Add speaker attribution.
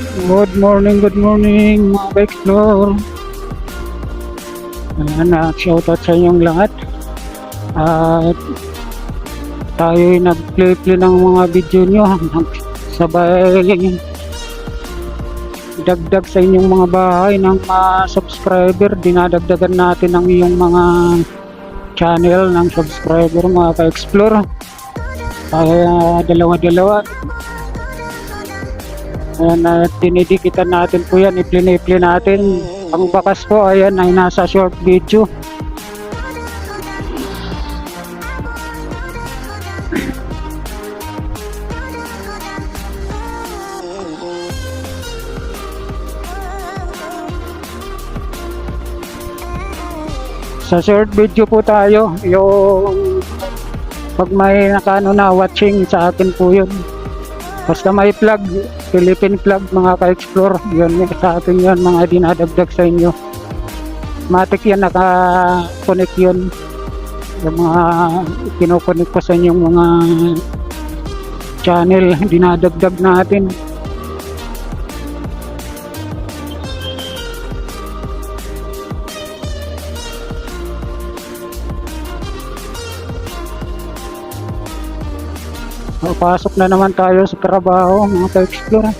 Speaker 1: Good morning mga ka-explore. Ayan, shoutout sa inyong lahat. At tayo'y nag-play ng mga video nyo. Sabay dagdag sa inyong mga bahay ng subscriber. Dinadagdagan natin ang iyong mga channel ng subscriber mga ka-explore. Kaya dalawa-dalawa. Ayan, dinidikitan natin po yan, i-play natin. Ang bakas po ayan ay nasa short video. Sa short video po tayo, yung pag may nakano na watching sa akin po yun. Basta may plug, Philippine plug mga ka-explore, yun sa atin yun, mga dinadagdag sa inyo. Matik yan, naka-connect yun. Yung mga kinokonek ko sa inyong mga channel, dinadagdag natin. So, pasok na naman tayo sa trabaho mga ka-explore.